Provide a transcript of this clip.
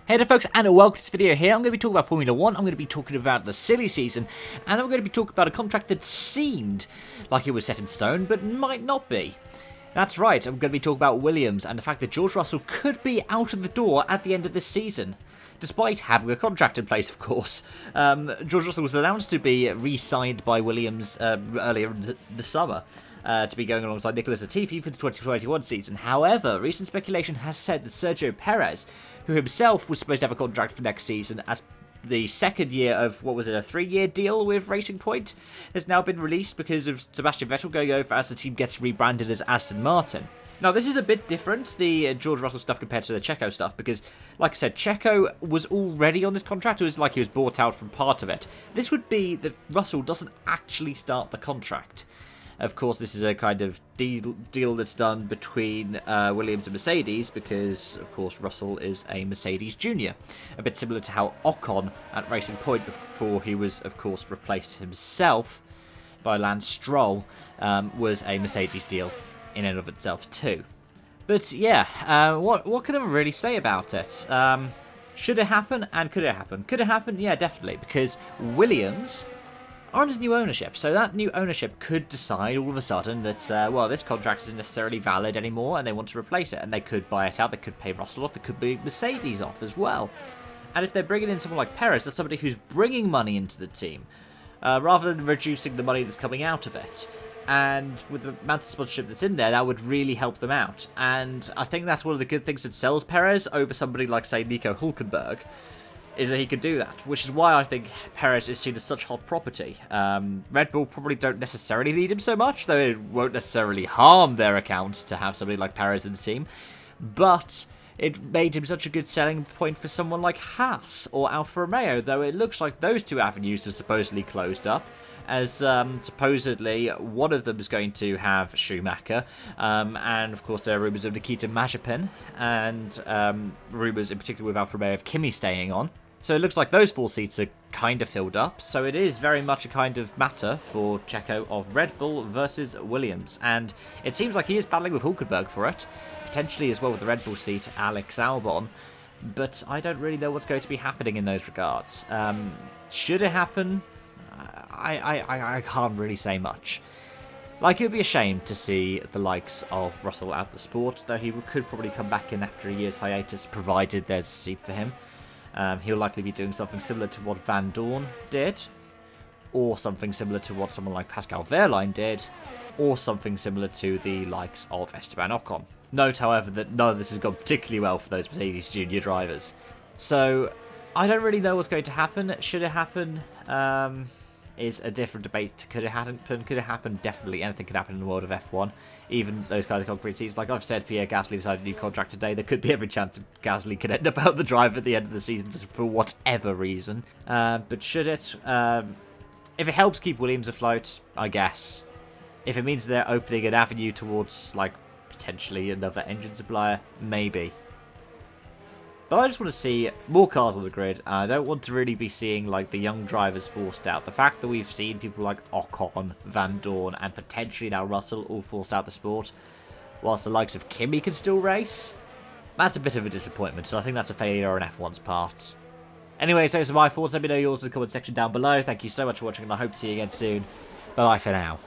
Hey there folks, and welcome to this video here. I'm going to be talking about Formula 1, I'm going to be talking about the silly season, and I'm going to be talking about a contract that seemed like it was set in stone, but might not be. That's right, I'm going to be talking about Williams, and the fact that George Russell could be out of the door at the end of this season. Despite having a contract in place, of course. George Russell was announced to be re-signed by Williams earlier in the summer. To be going alongside Nicholas Latifi for the 2021 season. However, recent speculation has said that Sergio Pérez, who himself was supposed to have a contract for next season as the second year of, what was it, a 3-year deal with Racing Point, has now been released because of Sebastian Vettel going over as the team gets rebranded as Aston Martin. Now, this is a bit different, the George Russell stuff compared to the Checo stuff, because, like I said, Checo was already on this contract. It was like he was bought out from part of it. This would be that Russell doesn't actually start the contract. Of course, this is a kind of deal that's done between Williams and Mercedes because, of course, Russell is a Mercedes junior. A bit similar to how Ocon at Racing Point, before he was, of course, replaced himself by Lance Stroll, was a Mercedes deal in and of itself too. But yeah, what can I really say about it? Should it happen and could it happen? Could it happen? Yeah, definitely, because Williams are under new ownership, so that new ownership could decide all of a sudden that, well, this contract isn't necessarily valid anymore and they want to replace it, and they could buy it out, they could pay Russell off, they could pay Mercedes off as well. And if they're bringing in someone like Perez, that's somebody who's bringing money into the team, rather than reducing the money that's coming out of it. And with the amount of sponsorship that's in there, that would really help them out. And I think that's one of the good things that sells Perez over somebody like, say, Nico Hülkenberg, is that he could do that, which is why I think Perez is seen as such hot property. Red Bull probably don't necessarily need him so much, though it won't necessarily harm their account to have somebody like Perez in the team, but it made him such a good selling point for someone like Haas or Alfa Romeo, though it looks like those two avenues are supposedly closed up, as supposedly one of them is going to have Schumacher, and of course there are rumours of Nikita Mazepin, and rumours in particular with Alfa Romeo of Kimi staying on. So it looks like those 4 seats are kind of filled up, so it is very much a kind of matter for Checo of Red Bull versus Williams, and it seems like he is battling with Hülkenberg for it, potentially as well with the Red Bull seat, Alex Albon, but I don't really know what's going to be happening in those regards. Should it happen? I can't really say much. Like, it would be a shame to see the likes of Russell out the sport, though he could probably come back in after a year's hiatus, provided there's a seat for him. He'll likely be doing something similar to what Van Dorn did, or something similar to what someone like Pascal Wehrlein did, or something similar to the likes of Esteban Ocon. Note, however, that none of this has gone particularly well for those Mercedes junior drivers. So, I don't really know what's going to happen. Should it happen? Is a different debate. Could it happen? Could it happen? Definitely. Anything could happen in the world of F1. Even those kind of concrete seasons. Like I've said, Pierre Gasly signed a new contract today. There could be every chance that Gasly could end up out the drive at the end of the season for whatever reason. But should it? If it helps keep Williams afloat, I guess. If it means they're opening an avenue towards, like, potentially another engine supplier, maybe. But I just want to see more cars on the grid, and I don't want to really be seeing, like, the young drivers forced out. The fact that we've seen people like Ocon, Van Dorn, and potentially now Russell all forced out the sport, whilst the likes of Kimi can still race, that's a bit of a disappointment, and I think that's a failure on F1's part. Anyway, so those are my thoughts. Let me know yours in the comment section down below. Thank you so much for watching, and I hope to see you again soon. Bye-bye for now.